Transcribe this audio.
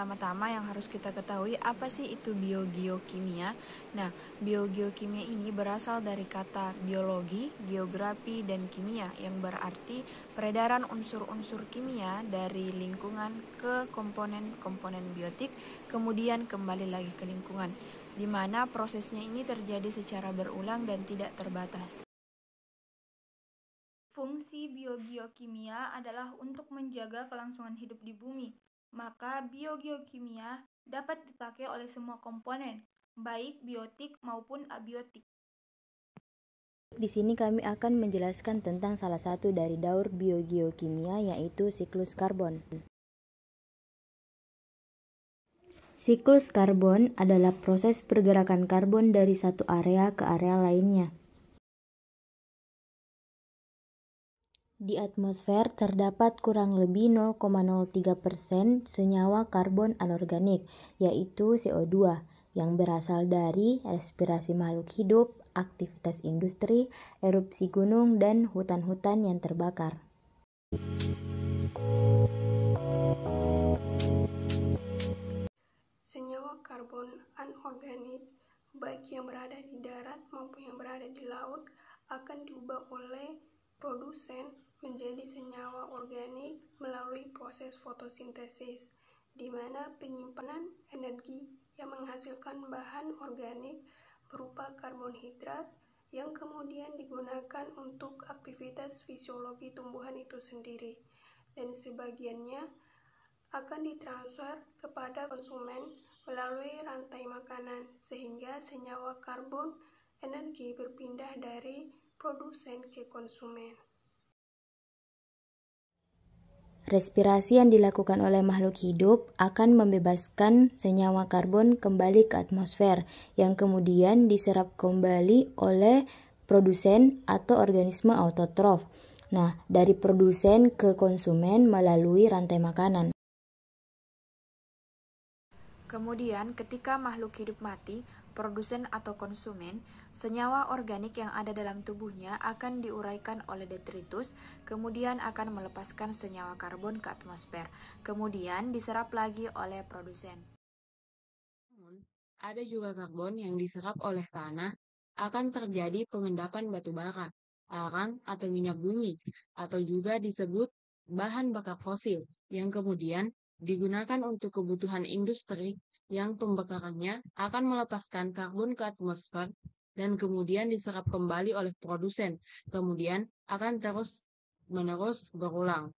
pertama-tama yang harus kita ketahui apa sih itu biogeokimia. Nah, biogeokimia ini berasal dari kata biologi, geografi, dan kimia yang berarti peredaran unsur-unsur kimia dari lingkungan ke komponen-komponen biotik, kemudian kembali lagi ke lingkungan, di mana prosesnya ini terjadi secara berulang dan tidak terbatas. Fungsi biogeokimia adalah untuk menjaga kelangsungan hidup di bumi. Maka biogeokimia dapat dipakai oleh semua komponen, baik biotik maupun abiotik. Di sini kami akan menjelaskan tentang salah satu dari daur biogeokimia, yaitu siklus karbon. Siklus karbon adalah proses pergerakan karbon dari satu area ke area lainnya. Di atmosfer terdapat kurang lebih 0,03% senyawa karbon anorganik, yaitu CO2, yang berasal dari respirasi makhluk hidup, aktivitas industri, erupsi gunung, dan hutan-hutan yang terbakar. Senyawa karbon anorganik, baik yang berada di darat maupun yang berada di laut, akan diubah oleh produsen menjadi senyawa organik melalui proses fotosintesis, di mana penyimpanan energi yang menghasilkan bahan organik berupa karbonhidrat yang kemudian digunakan untuk aktivitas fisiologi tumbuhan itu sendiri, dan sebagiannya akan ditransfer kepada konsumen melalui rantai makanan, sehingga senyawa karbon energi berpindah dari produsen ke konsumen. Respirasi yang dilakukan oleh makhluk hidup akan membebaskan senyawa karbon kembali ke atmosfer, yang kemudian diserap kembali oleh produsen atau organisme autotrof. Nah, dari produsen ke konsumen melalui rantai makanan. Kemudian, ketika makhluk hidup mati, produsen atau konsumen, senyawa organik yang ada dalam tubuhnya akan diuraikan oleh detritus, kemudian akan melepaskan senyawa karbon ke atmosfer, kemudian diserap lagi oleh produsen. Ada juga karbon yang diserap oleh tanah, akan terjadi pengendapan batu bara, arang atau minyak bumi, atau juga disebut bahan bakar fosil, yang kemudian digunakan untuk kebutuhan industri yang pembakarannya akan melepaskan karbon ke atmosfer dan kemudian diserap kembali oleh produsen, kemudian akan terus-menerus berulang.